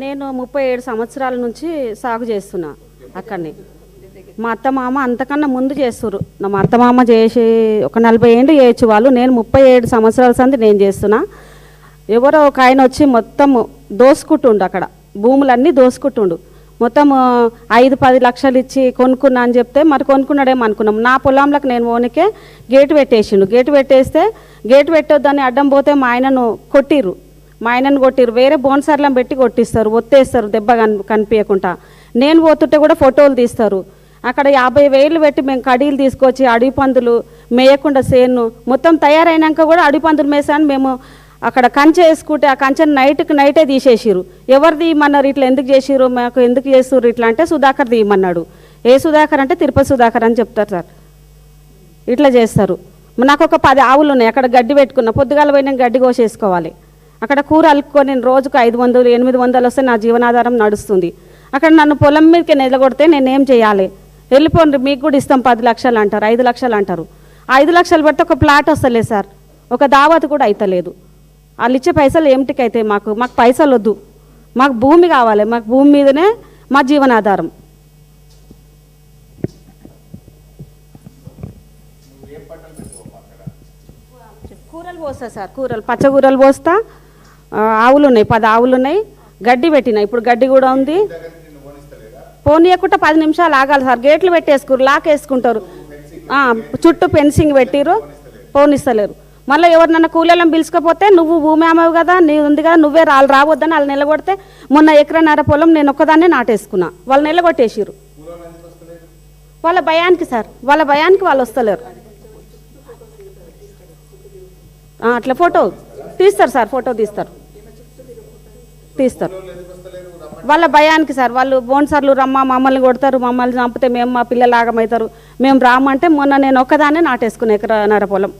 నేను 37 సంవత్సరాల నుంచి సాగు చేస్తున్నా అక్కడనే. మా అత్తమామ అంతకన్నా ముందు చేస్తున్నారు. మా అత్తమామ చేసి ఒక 40 ఏళ్ళు చేయొచ్చు వాళ్ళు. నేను 37 సంవత్సరాల సంది నేను చేస్తున్నా. ఎవరో ఒక ఆయన వచ్చి మొత్తం దోసుకుంటుండు, అక్కడ భూములన్నీ దోసుకుంటుండు. మొత్తం 5-10 లక్షలు ఇచ్చి కొనుక్కున్నా అని చెప్తే మరి కొనుక్కున్నాడేమో అనుకున్నాం. నా పొలంలోకి నేను ఓనికే గేటు పెట్టేసిండు. గేటు పెట్టేస్తే గేటు పెట్టొద్దని అడ్డం పోతే మా ఆయనను కొట్టిర్రు. వేరే బోన్సర్లం పెట్టి కొట్టిస్తారు, ఒత్తేస్తారు దెబ్బ కనిపించకుండా. నేను పోతుంటే కూడా ఫోటోలు తీస్తారు. అక్కడ 50,000 పెట్టి మేము కడీలు తీసుకొచ్చి అడవి పందులు మేయకుండా సేను మొత్తం తయారైనాక కూడా అడవి పందులు మేసాను. మేము అక్కడ కంచె వేసుకుంటే ఆ కంచెను నైటే తీసేసిరు. ఎవరు తీయమన్నారు, ఇట్లా ఎందుకు చేసిరు, మాకు ఎందుకు చేస్తుర్రు ఇట్లా అంటే సుధాకర్ తీయమన్నాడు. ఏ సుధాకర్ అంటే తిరుపతి సుధాకర్ అని చెప్తారు సార్. ఇట్లా చేస్తారు. నాకు ఒక 10 ఆవులు ఉన్నాయి. అక్కడ గడ్డి పెట్టుకున్నా, పొద్దుగాల పోయి నేను గడ్డి కోసేసుకోవాలి. అక్కడ కూర అలుక్కొని నేను రోజుకు 500-800 వస్తే నా జీవనాధారం నడుస్తుంది. అక్కడ నన్ను పొలం మీదకి నిలగొడితే నేనేం చేయాలి? వెళ్ళిపోండి మీకు కూడా ఇస్తాం 10 లక్షలు అంటారు, 5 లక్షలు అంటారు. 5 లక్షలు పెడితే ఒక ప్లాట్ వస్తలేదు సార్, ఒక దావత్ కూడా అవుతలేదు. వాళ్ళు ఇచ్చే పైసలు ఏమిటికి అయితే మాకు పైసలు వద్దు, మాకు భూమి కావాలి. మాకు భూమి మీదనే మా జీవనాధారం. కూరలు పోస్తా సార్, పచ్చకూరలు పోస్తా. ఆవులు ఉన్నాయి, 10 ఆవులు ఉన్నాయి. గడ్డి పెట్టినా, ఇప్పుడు గడ్డి కూడా ఉంది. పోనీయకుండా 10 నిమిషాలు ఆగాలి సార్. గేట్లు పెట్టేసుకురు, లాక్ వేసుకుంటారు. చుట్టూ ఫెన్సింగ్ పెట్టిరు, పోనిస్తలేరు. మళ్ళీ ఎవరినన్నా కూలీలను పిలుచుకపోతే నువ్వు భూమి అమ్మవు కదా, నీ ఉంది కదా, నువ్వే రావద్దని వాళ్ళు నిలగొడితే మొన్న 1.5 ఎకరాల పొలం నేను ఒక్కదాన్నే నాటేసుకున్నా. వాళ్ళు నిలగొట్టేసిరు. వాళ్ళ భయానికి సార్, వాళ్ళ భయానికి వాళ్ళు వస్తలేరు. అట్లా ఫోటో తీస్తారు సార్, ఫోటో తీస్తారు. వాళ్ళ భయానికి సార్, వాళ్ళు బోన్సర్లు రమ్మ మమ్మల్ని కొడతారు, మమ్మల్ని చంపితే మేము మా పిల్లలు ఆగమవుతారు, మేము రామంటే మొన్న నేను ఒక్కదాన్నే నాటేసుకున్నా 1.5 ఎకరాల పొలం.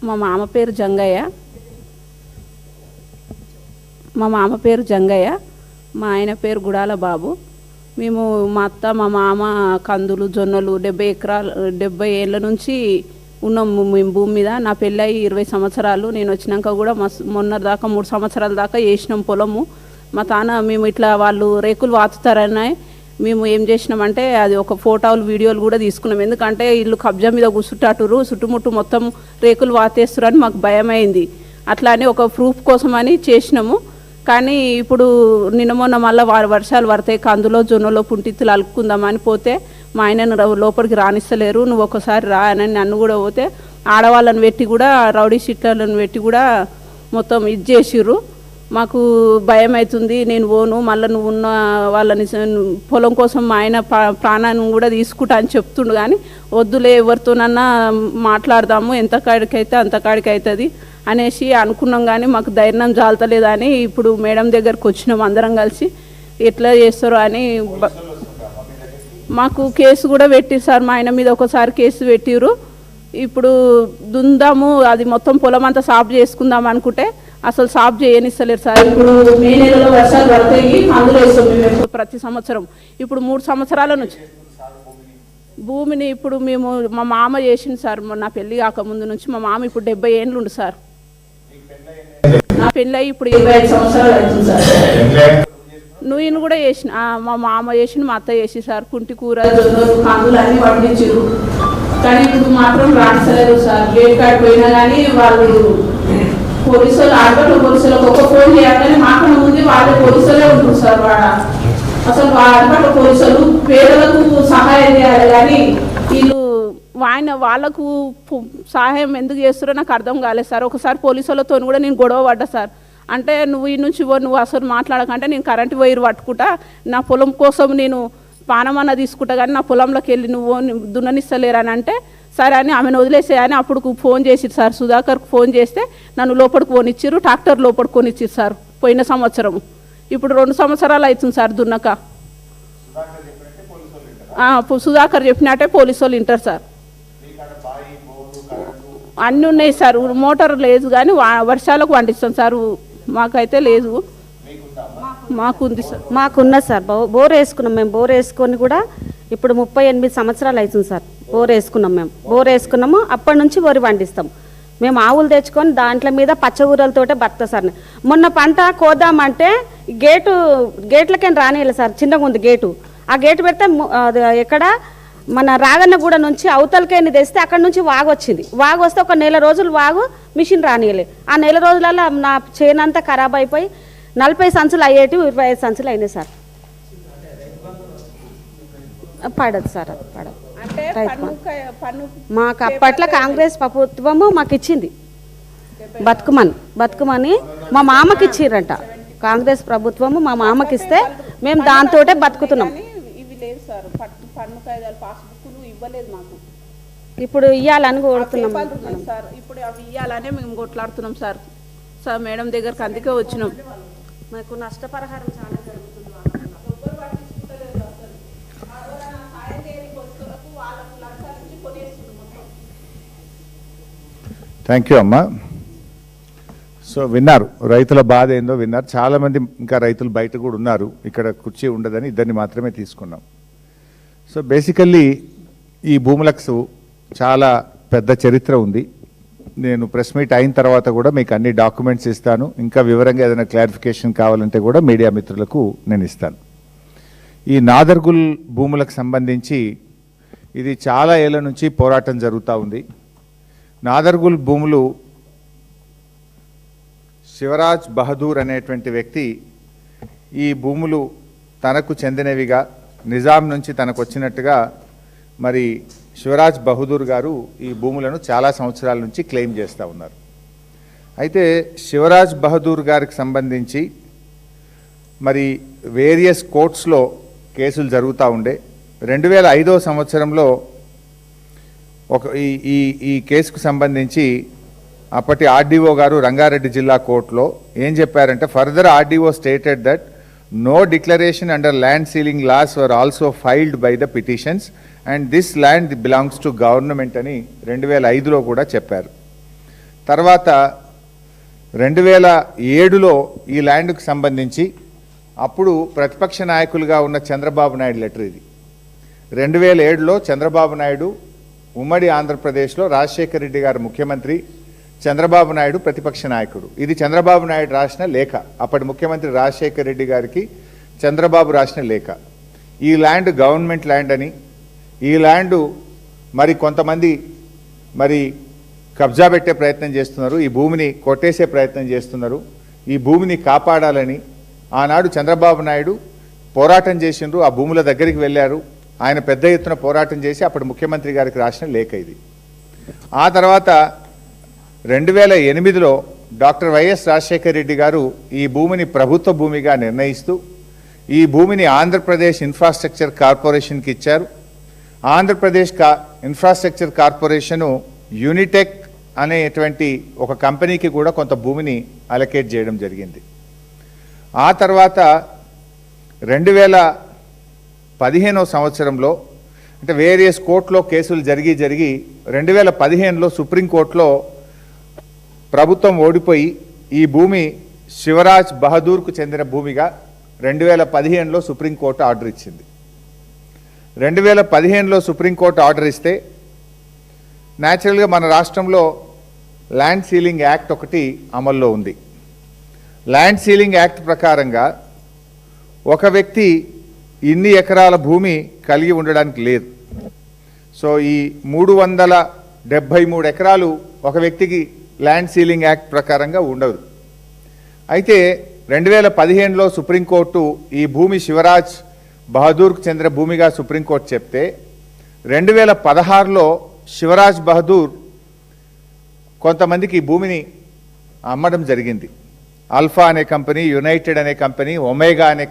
మా మామ పేరు జంగయ్య, మా ఆయన పేరు గుడాల బాబు. మేము మా అత్త మా మామ కందులు జొన్నలు 70 ఏళ్ళ నుంచి ఉన్నాము మేము భూమి మీద. నా పెళ్ళయి 20 సంవత్సరాలు. నేను వచ్చినాక కూడా మొన్న దాకా 3 సంవత్సరాల దాకా వేసినాం పొలము. మా తాన మేము ఇట్లా వాళ్ళు రేకులు వాతుతారని మేము ఏం చేసినామంటే అది ఒక ఫోటోలు వీడియోలు కూడా తీసుకున్నాం. ఎందుకంటే ఇల్లు కబ్జా మీద కూర్చుంటాటురు, చుట్టుముట్టు మొత్తం రేకులు వాతేస్తురు అని మాకు భయమైంది. అట్లా అని ఒక ప్రూఫ్ కోసమని చేసినాము. కానీ ఇప్పుడు నిన్న మొన్న మళ్ళీ వర్షాలు పడతాయి, కందులో జొన్నలో పుంటిత్తులు అలుక్కుందామని పోతే మా ఆయనను లోపలికి రానిస్తలేరు. నువ్వు ఒకసారి రా అని నన్ను కూడా పోతే ఆడవాళ్ళని పెట్టి కూడా రౌడీ షీట్లను పెట్టి కూడా మొత్తం ఇది చేసిర్రు. మాకు భయం అవుతుంది, నేను పోను, మళ్ళీ నువ్వు ఉన్న వాళ్ళని పొలం కోసం మా ఆయన ప్రాణాన్ని కూడా తీసుకుంటా అని చెప్తుండు. కానీ వద్దులే, ఎవరితోనన్నా మాట్లాడదాము, ఎంత కాడికైతే అంత కాడికి అవుతుంది అనేసి అనుకున్నాం. కానీ మాకు ధైర్యం జాలతలేదని ఇప్పుడు మేడం దగ్గరకు వచ్చినాం అందరం కలిసి. ఎట్లా చేస్తారో అని మాకు కేసు కూడా పెట్టిరు సార్. మా ఆయన మీద ఒకసారి కేసు పెట్టిరు. ఇప్పుడు దుందాము, అది మొత్తం పొలం అంతా సాఫ్ చేసుకుందాం అనుకుంటే అసలు సాఫ్ చేయనిస్తలేరు సార్. ఇప్పుడు మే నెలలో వర్షాలు పడతాయి, అందులో వేస్తాం మేము ప్రతి సంవత్సరం. ఇప్పుడు 3 సంవత్సరాల నుంచి భూమిని ఇప్పుడు మేము మా మామ చేసింది సార్. నా పెళ్ళి కాకముందు నుంచి మా మామ ఇప్పుడు 70 ఏళ్ళు ఉండు సార్. నా పెళ్ళి ఇప్పుడు 25 సంవత్సరాలు అవుతుంది సార్. నువ్వు కూడా చేసిన, మా మామ చేసిన, మా అత్త చేసి సార్. కుంటి కూర జొన్నలు కందులు అన్నీ పండించారు. కానీ ఇప్పుడు మాత్రం రాణిస్తలేదు సార్. గేట్ కాడికి పోయినా కానీ వాళ్ళు పోలీసులు ఆడపట్ల పోలీసులకు ఒక ఫోన్ చేయాలని మాకన్నా ముందు వాళ్ళే పోలీసులే ఉంటుంది సార్. అసలు ఆడపట్ల పోలీసులు పేదలకు సహాయం చేయాలి కానీ వీళ్ళు వాళ్ళకు సహాయం ఎందుకు చేస్తారో నాకు అర్థం కాలేదు సార్. ఒకసారి పోలీసులతో కూడా నేను గొడవ పడ్డా సార్. అంటే నువ్వు ఈ నుంచి నువ్వు అసలు మాట్లాడకంటే నేను కరెంటు వైరు పట్టుకుంటా, నా పొలం కోసం నేను పానమన్నా తీసుకుంటా, కానీ నా పొలంలోకి వెళ్ళి నువ్వు దున్ననిస్తలేరని అంటే సరే అని ఆమెను వదిలేసేయని అప్పుడు ఫోన్ చేసిరు సార్. సుధాకర్కు ఫోన్ చేస్తే నన్ను లోపలికి కొనిచ్చిర్రు, ట్రాక్టర్ లోపలికి కొనిచ్చిరు సార్ పోయిన సంవత్సరం. ఇప్పుడు 2 సంవత్సరాలు అవుతుంది సార్ దున్నక. సుధాకర్ చెప్పినట్టే పోలీసు వాళ్ళు వింటారు సార్. అన్నీ ఉన్నాయి సార్. మోటార్ లేదు కానీ వర్షాలకు పండిస్తాం సార్. మాకైతే లేదు, మాకుంది సార్. మాకున్నది సార్. బోర్ వేసుకున్నాం మేము. బోర్ వేసుకొని కూడా ఇప్పుడు 38 సంవత్సరాలు అవుతుంది సార్. బోర్ వేసుకున్నాం, మేము బోర్ వేసుకున్నాము, అప్పటి నుంచి వరి పండిస్తాం మేము. ఆవులు తెచ్చుకొని దాంట్లో మీద పచ్చగూరలతోటే బతుకుతా సార్. మొన్న పంట కోద్దామంటే గేట్లకేం రానియలేదు సార్, చిన్నగా ఉంది గేటు. ఆ గేటు పెడితే ఎక్కడ మన రాగన్నగూడ నుంచి అవతలకేని తెస్తే అక్కడ నుంచి వాగు వచ్చింది. వాగు వస్తే ఒక నెల రోజులు వాగు మిషన్ రానియలే. ఆ నెల రోజులలో నా చేనంతా ఖరాబ్ అయిపోయి 40 సంచులు అయ్యేటి 25 సంచులు అయినాయి సార్. పడదు సార్, అది పడదు. మాకు అప్పట్లో కాంగ్రెస్ ప్రభుత్వము మాకు ఇచ్చింది బతుకుమని మా మామకి ఇచ్చిర్రంట. కాంగ్రెస్ ప్రభుత్వము మా మామకి ఇస్తే మేము దాంతోటే బతుకుతున్నాం. ఇప్పుడు ఇవ్వాలని కోరుతున్నాం సార్. ఇప్పుడు అవి ఇవ్వాలనే మేము కొట్లాడుతున్నాం సార్. సార్ మేడం దగ్గరకు అందుకే వచ్చినాం. మాకు నష్టపరిహారం చాలా జరుగుతుంది. థ్యాంక్ యూ అమ్మా. సో విన్నారు, రైతుల బాధ ఏందో విన్నారు. చాలామంది ఇంకా రైతులు బయట కూడా ఉన్నారు, ఇక్కడ కుర్చీ ఉండదని ఇద్దరిని మాత్రమే తీసుకున్నాం. సో బేసికల్లీ ఈ భూములకు చాలా పెద్ద చరిత్ర ఉంది. నేను ప్రెస్ మీట్ అయిన తర్వాత కూడా మీకు అన్ని డాక్యుమెంట్స్ ఇస్తాను. ఇంకా వివరంగా ఏదైనా క్లారిఫికేషన్ కావాలంటే కూడా మీడియా మిత్రులకు నేను ఇస్తాను. ఈ నాదర్గుల్ భూములకు సంబంధించి ఇది చాలా ఏళ్ల నుంచి పోరాటం జరుగుతూ ఉంది. నాదర్గుల్ భూములు శివరాజ్ బహదూర్ అనేటువంటి వ్యక్తి ఈ భూములు తనకు చెందినవిగా నిజాం నుంచి తనకు వచ్చినట్టుగా మరి శివరాజ్ బహదూర్ గారు ఈ భూములను చాలా సంవత్సరాల నుంచి క్లెయిమ్ చేస్తూ ఉన్నారు. అయితే శివరాజ్ బహదూర్ గారికి సంబంధించి మరి వేరియస్ కోర్ట్స్లో కేసులు జరుగుతూ ఉండే. 2005వ సంవత్సరంలో ఈ కేసుకు సంబంధించి అప్పటి ఆర్డీఓ గారు రంగారెడ్డి జిల్లా కోర్టులో ఏం చెప్పారంటే, further RDO stated that no declaration under land ceiling laws were also filed by the petitions and this land belongs to government అని 2005లో కూడా చెప్పారు. తర్వాత 2007లో ఈ ల్యాండ్కు సంబంధించి అప్పుడు ప్రతిపక్ష నాయకులుగా ఉన్న చంద్రబాబు నాయుడు లెటర్ ఇది. 2007లో చంద్రబాబు నాయుడు ఉమ్మడి ఆంధ్రప్రదేశ్లో రాజశేఖర రెడ్డి గారు ముఖ్యమంత్రి, చంద్రబాబు నాయుడు ప్రతిపక్ష నాయకుడు. ఇది చంద్రబాబు నాయుడు రాసిన లేఖ, అప్పటి ముఖ్యమంత్రి రాజశేఖర రెడ్డి గారికి చంద్రబాబు రాసిన లేఖ. ఈ ల్యాండ్ గవర్నమెంట్ ల్యాండ్ అని, ఈ ల్యాండ్ మరి కొంతమంది మరి కబ్జా పెట్టే ప్రయత్నం చేస్తున్నారు, ఈ భూమిని కొట్టేసే ప్రయత్నం చేస్తున్నారు, ఈ భూమిని కాపాడాలని ఆనాడు చంద్రబాబు నాయుడు పోరాటం చేసిండ్రు. ఆ భూముల దగ్గరికి వెళ్ళారు, ఆయన పెద్ద ఎత్తున పోరాటం చేసి అప్పుడు ముఖ్యమంత్రి గారికి రాసిన లేఖ ఇది. ఆ తర్వాత 2008లో డాక్టర్ వైఎస్ రాజశేఖర రెడ్డి గారు ఈ భూమిని ప్రభుత్వ భూమిగా నిర్ణయిస్తూ ఈ భూమిని ఆంధ్రప్రదేశ్ ఇన్ఫ్రాస్ట్రక్చర్ కార్పొరేషన్కి ఇచ్చారు. ఆంధ్రప్రదేశ్ ఇన్ఫ్రాస్ట్రక్చర్ కార్పొరేషను యూనిటెక్ అనేటువంటి ఒక కంపెనీకి కూడా కొంత భూమిని అలొకేట్ చేయడం జరిగింది. ఆ తర్వాత 2015వ సంవత్సరంలో అంటే వేరియస్ కోర్టులో కేసులు జరిగి 2015లో సుప్రీంకోర్టులో ప్రభుత్వం ఓడిపోయి ఈ భూమి శివరాజ్ బహదూర్కు చెందిన భూమిగా 2015లో సుప్రీంకోర్టు ఆర్డర్ ఇచ్చింది. 2015లో సుప్రీంకోర్టు ఆర్డర్ ఇస్తే న్యాచురల్గా మన రాష్ట్రంలో ల్యాండ్ సీలింగ్ యాక్ట్ ఒకటి అమల్లో ఉంది. ల్యాండ్ సీలింగ్ యాక్ట్ ప్రకారంగా ఒక వ్యక్తి ఇన్ని ఎకరాల భూమి కలిగి ఉండడానికి లేదు. సో ఈ 373 ఎకరాలు ఒక వ్యక్తికి ల్యాండ్ సీలింగ్ యాక్ట్ ప్రకారంగా ఉండదు. అయితే 2015లో సుప్రీంకోర్టు ఈ భూమి శివరాజ్ బహదూర్కు చెందిన భూమిగా సుప్రీంకోర్టు చెప్తే 2016లో శివరాజ్ బహదూర్ కొంతమందికి ఈ భూమిని అమ్మడం జరిగింది. ఆల్ఫా అనే కంపెనీ, యునైటెడ్ అనే కంపెనీ, ఒమేగా అనే